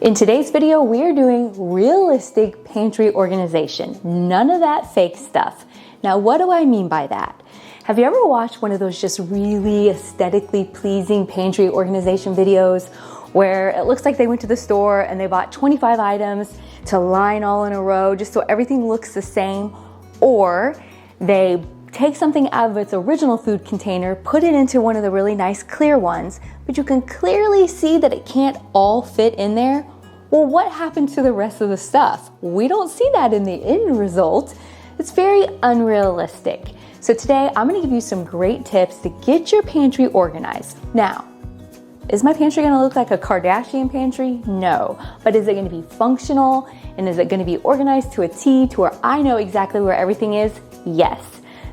In today's video, we are doing realistic pantry organization. None of that fake stuff. Now, what do I mean by that? Have you ever watched one of those just really aesthetically pleasing pantry organization videos where it looks like they went to the store and they bought 25 items to line all in a row just so everything looks the same, or they take something out of its original food container, put it into one of the really nice clear ones, but you can clearly see that it can't all fit in there? Well, what happened to the rest of the stuff? We don't see that in the end result. It's very unrealistic. So today I'm gonna give you some great tips to get your pantry organized. Now, is my pantry gonna look like a Kardashian pantry? No, but is it gonna be functional? And is it gonna be organized to a T to where I know exactly where everything is? Yes.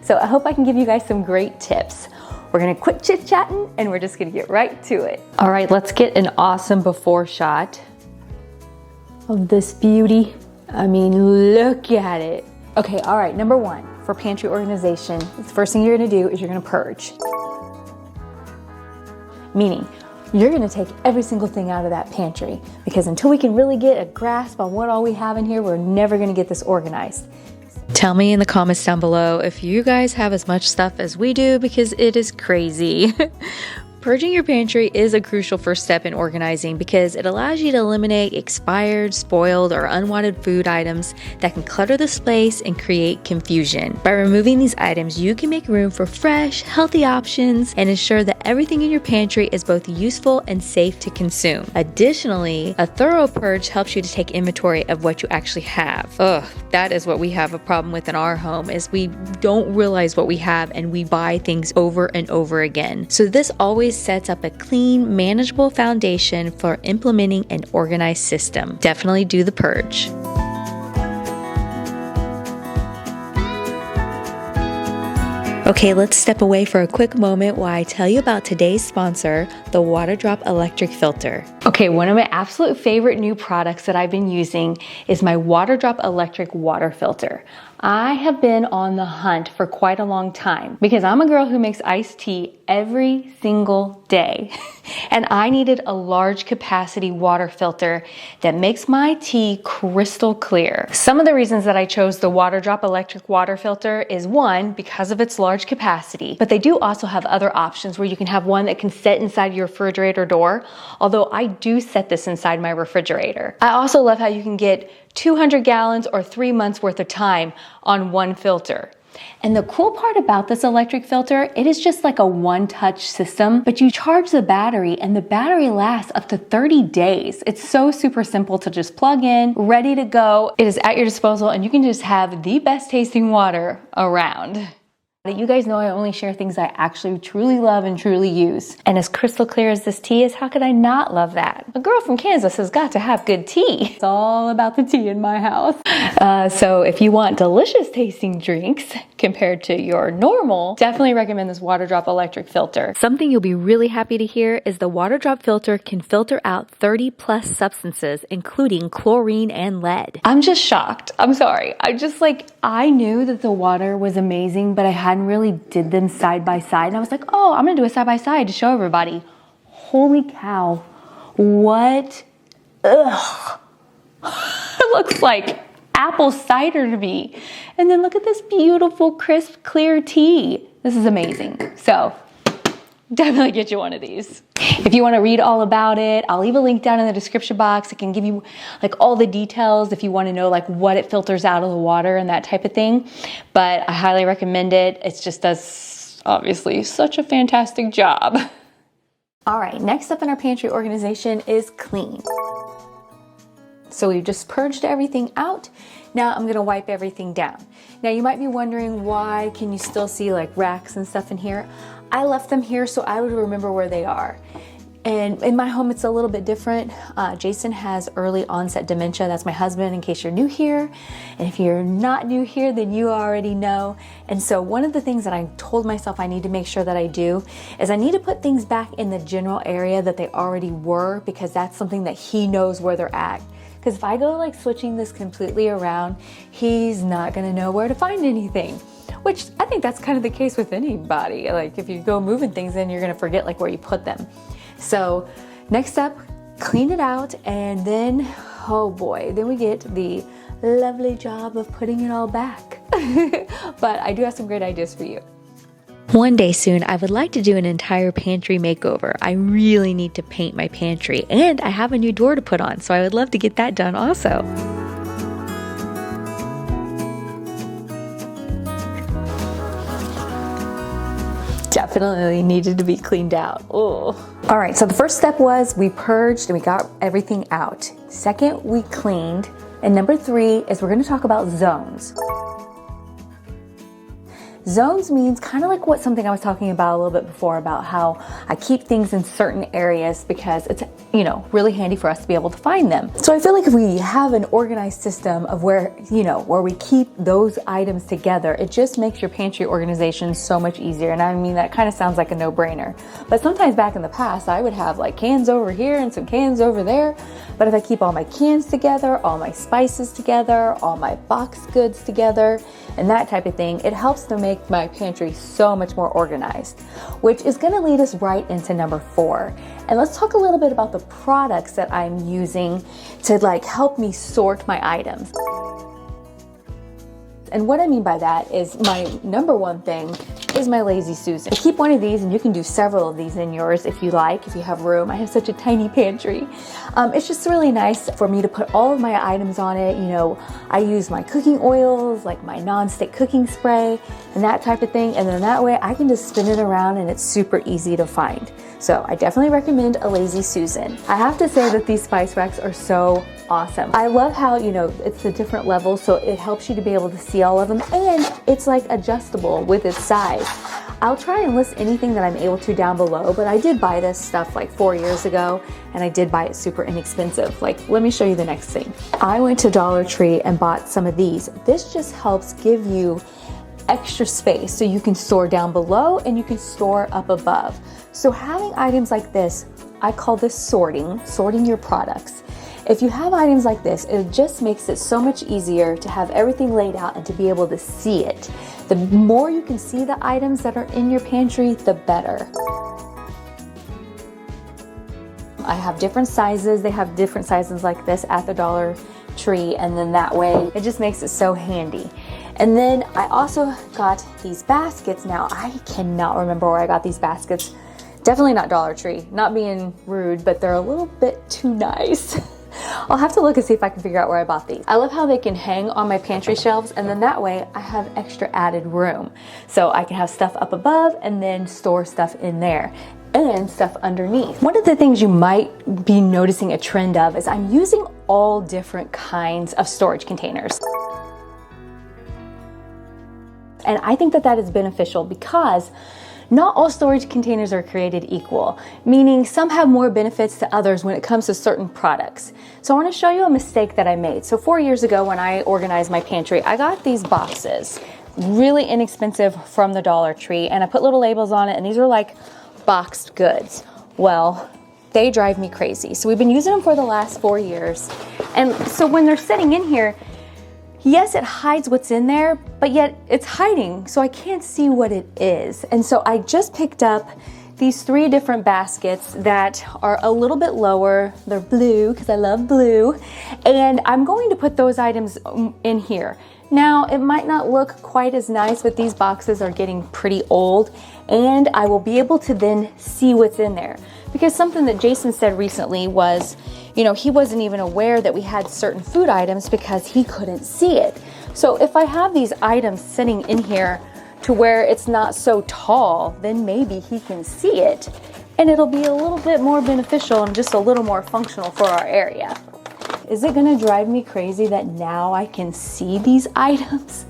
So I hope I can give you guys some great tips. We're gonna quit chit-chatting and we're just gonna get right to it. All right, let's get an awesome before shot of this beauty. I mean, look at it. Okay, all right, number one, for pantry organization, the first thing you're gonna do is you're gonna purge. Meaning, you're gonna take every single thing out of that pantry, because until we can really get a grasp on what all we have in here, we're never gonna get this organized. Tell me in the comments down below if you guys have as much stuff as we do, because it is crazy. Purging your pantry is a crucial first step in organizing because it allows you to eliminate expired, spoiled, or unwanted food items that can clutter the space and create confusion. By removing these items, you can make room for fresh, healthy options and ensure that everything in your pantry is both useful and safe to consume. Additionally, a thorough purge helps you to take inventory of what you actually have. That is what we have a problem with in our home, is we don't realize what we have and we buy things over and over again. So this always sets up a clean, manageable foundation for implementing an organized system. Definitely do the purge. Okay, let's step away for a quick moment while I tell you about today's sponsor, the Waterdrop electric filter. Okay, one of my absolute favorite new products that I've been using is my Waterdrop electric water filter. I have been on the hunt for quite a long time because I'm a girl who makes iced tea every single day. And I needed a large capacity water filter that makes my tea crystal clear. Some of the reasons that I chose the Waterdrop electric water filter is one, because of its large capacity, but they do also have other options where you can have one that can sit inside your refrigerator door, although I do set this inside my refrigerator. I also love how you can get 200 gallons or 3 months worth of time on one filter. And the cool part about this electric filter, it is just like a one-touch system, but you charge the battery and the battery lasts up to 30 days. It's so super simple to just plug in, ready to go. It is at your disposal and you can just have the best tasting water around. You guys know I only share things I actually truly love and truly use. And as crystal clear as this tea is, how could I not love that? A girl from Kansas has got to have good tea. It's all about the tea in my house. So if you want delicious tasting drinks compared to your normal, definitely recommend this Waterdrop electric filter. Something you'll be really happy to hear is the Waterdrop filter can filter out 30 plus substances, including chlorine and lead. I'm just shocked. I'm sorry. I knew that the water was amazing, but I hadn't really did them side by side. And I was like, oh, I'm gonna do a side by side to show everybody. Holy cow. What? Ugh. It looks like apple cider to me. And then look at this beautiful, crisp, clear tea. This is amazing. So definitely get you one of these. If you want to read all about it, I'll leave a link down in the description box. It can give you like all the details if you want to know like what it filters out of the water and that type of thing. But I highly recommend it. It just does obviously such a fantastic job. All right, next up in our pantry organization is clean. So we've just purged everything out. Now I'm gonna wipe everything down. Now you might be wondering, why can you still see like racks and stuff in here? I left them here so I would remember where they are. And in my home, it's a little bit different. Jason has early onset dementia. That's my husband, in case you're new here. And if you're not new here, then you already know. And so one of the things that I told myself I need to make sure that I do is I need to put things back in the general area that they already were, because that's something that he knows where they're at. Because if I go like switching this completely around, he's not gonna know where to find anything. Which I think that's kind of the case with anybody. Like if you go moving things in, you're gonna forget like where you put them. So next up, clean it out, and then, oh boy, then we get the lovely job of putting it all back. But I do have some great ideas for you. One day soon, I would like to do an entire pantry makeover. I really need to paint my pantry, and I have a new door to put on, so I would love to get that done also. Definitely needed to be cleaned out. Oh. All right, so the first step was we purged and we got everything out. Second, we cleaned. And number 3 is we're gonna talk about zones. Zones means kind of like something I was talking about a little bit before, about how I keep things in certain areas because it's, really handy for us to be able to find them. So I feel like if we have an organized system of where we keep those items together, it just makes your pantry organization so much easier. And I mean, that kind of sounds like a no-brainer. But sometimes back in the past, I would have like cans over here and some cans over there. But if I keep all my cans together, all my spices together, all my box goods together, and that type of thing, it helps to make my pantry so much more organized, which is going to lead us right into number 4. And let's talk a little bit about the products that I'm using to help me sort my items. And what I mean by that is my number 1 thing is my Lazy Susan. I keep one of these, and you can do several of these in yours if you like, if you have room. I have such a tiny pantry. It's just really nice for me to put all of my items on it. I use my cooking oils, like my non-stick cooking spray and that type of thing. And then that way I can just spin it around and it's super easy to find. So I definitely recommend a Lazy Susan. I have to say that these spice racks are so awesome. I love how, it's the different levels, so it helps you to be able to see all of them, and it's adjustable with its size. I'll try and list anything that I'm able to down below, but I did buy this stuff 4 years ago, and I did buy it super inexpensive. Let me show you the next thing. I went to Dollar Tree and bought some of these. This just helps give you extra space so you can store down below and you can store up above. So having items like this, I call this sorting your products. If you have items like this, it just makes it so much easier to have everything laid out and to be able to see it. The more you can see the items that are in your pantry, the better. I have different sizes. They have different sizes like this at the Dollar Tree, and then that way it just makes it so handy. And then I also got these baskets. Now I cannot remember where I got these baskets. Definitely not Dollar Tree. Not being rude, but they're a little bit too nice. I'll have to look and see if I can figure out where I bought these. I love how they can hang on my pantry shelves, and then that way I have extra added room. So I can have stuff up above and then store stuff in there and stuff underneath. One of the things you might be noticing a trend of is I'm using all different kinds of storage containers. And I think that is beneficial because not all storage containers are created equal, meaning some have more benefits to others when it comes to certain products. So I want to show you a mistake that I made. So 4 years ago when I organized my pantry, I got these boxes, really inexpensive, from the Dollar Tree, and I put little labels on it, and these are boxed goods. Well, they drive me crazy. So we've been using them for the last 4 years. And so when they're sitting in here, yes, it hides what's in there, but yet it's hiding, so I can't see what it is. And so I just picked up these 3 different baskets that are a little bit lower. They're blue, because I love blue. And I'm going to put those items in here. Now, it might not look quite as nice, but these boxes are getting pretty old, and I will be able to then see what's in there. Because something that Jason said recently was, he wasn't even aware that we had certain food items because he couldn't see it. So if I have these items sitting in here to where it's not so tall, then maybe he can see it, and it'll be a little bit more beneficial and just a little more functional for our area. Is it gonna drive me crazy that now I can see these items?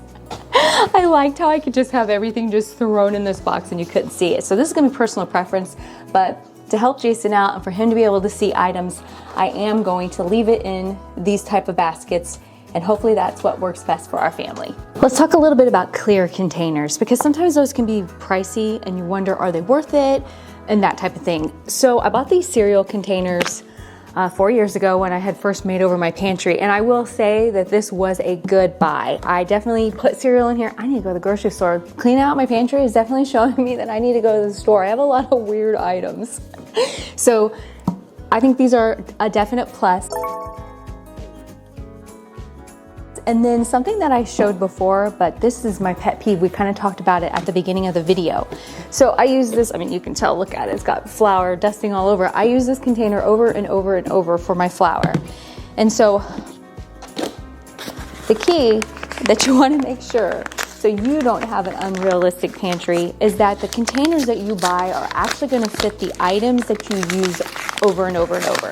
I liked how I could just have everything just thrown in this box and you couldn't see it. So this is gonna be personal preference, but to help Jason out and for him to be able to see items, I am going to leave it in these type of baskets, and hopefully that's what works best for our family. Let's talk a little bit about clear containers, because sometimes those can be pricey and you wonder, are they worth it? And that type of thing. So I bought these cereal containers 4 years ago when I had first made over my pantry, and I will say that this was a good buy. I definitely put cereal in here. I need to go to the grocery store. Cleaning out my pantry is definitely showing me that I need to go to the store. I have a lot of weird items. So I think these are a definite plus. And then something that I showed before, but this is my pet peeve. We kind of talked about it at the beginning of the video. So I use this, I mean, you can tell, look at it. It's got flour dusting all over. I use this container over and over and over for my flour. And so the key that you want to make sure so you don't have an unrealistic pantry is that the containers that you buy are actually going to fit the items that you use over and over and over.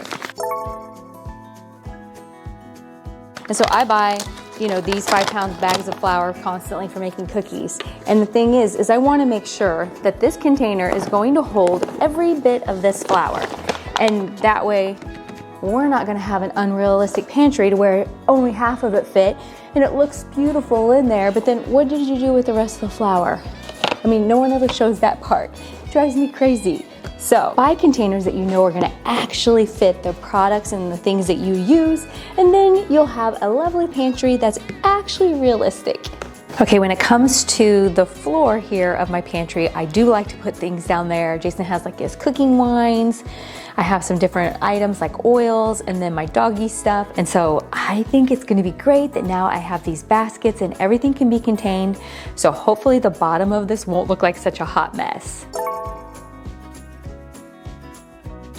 And so I buy, you know, these 5-pound bags of flour constantly for making cookies. And the thing is I want to make sure that this container is going to hold every bit of this flour. And that way we're not going to have an unrealistic pantry to where only half of it fit and it looks beautiful in there, but then what did you do with the rest of the flour? I mean, no one ever shows that part. It drives me crazy. So buy containers that you know are going to actually fit the products and the things that you use, and then you'll have a lovely pantry that's actually realistic. Okay, when it comes to the floor here of my pantry, I do like to put things down there. Jason has like his cooking wines. I have some different items like oils and then my doggy stuff. And so I think it's gonna be great that now I have these baskets and everything can be contained. So hopefully the bottom of this won't look like such a hot mess.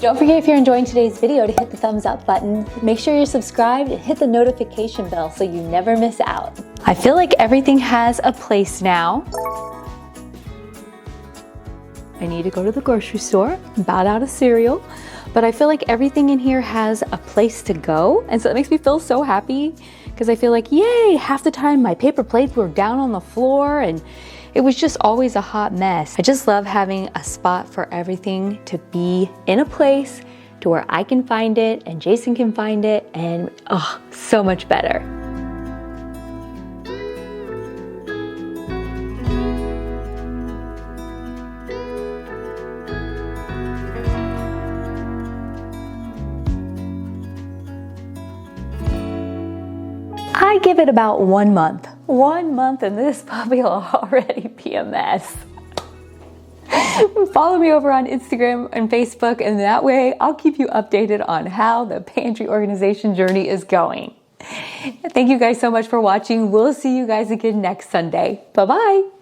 Don't forget, if you're enjoying today's video, to hit the thumbs up button. Make sure you're subscribed and hit the notification bell so you never miss out. I feel like everything has a place now. I need to go to the grocery store, I'm about out of cereal, but I feel like everything in here has a place to go. And so it makes me feel so happy because I feel like, yay, half the time my paper plates were down on the floor and it was just always a hot mess. I just love having a spot for everything to be in a place to where I can find it and Jason can find it, and oh, so much better. I give it about 1 month. 1 month and this puppy will already be a mess. Follow me over on Instagram and Facebook, and that way I'll keep you updated on how the pantry organization journey is going. Thank you guys so much for watching. We'll see you guys again next Sunday. Bye-bye.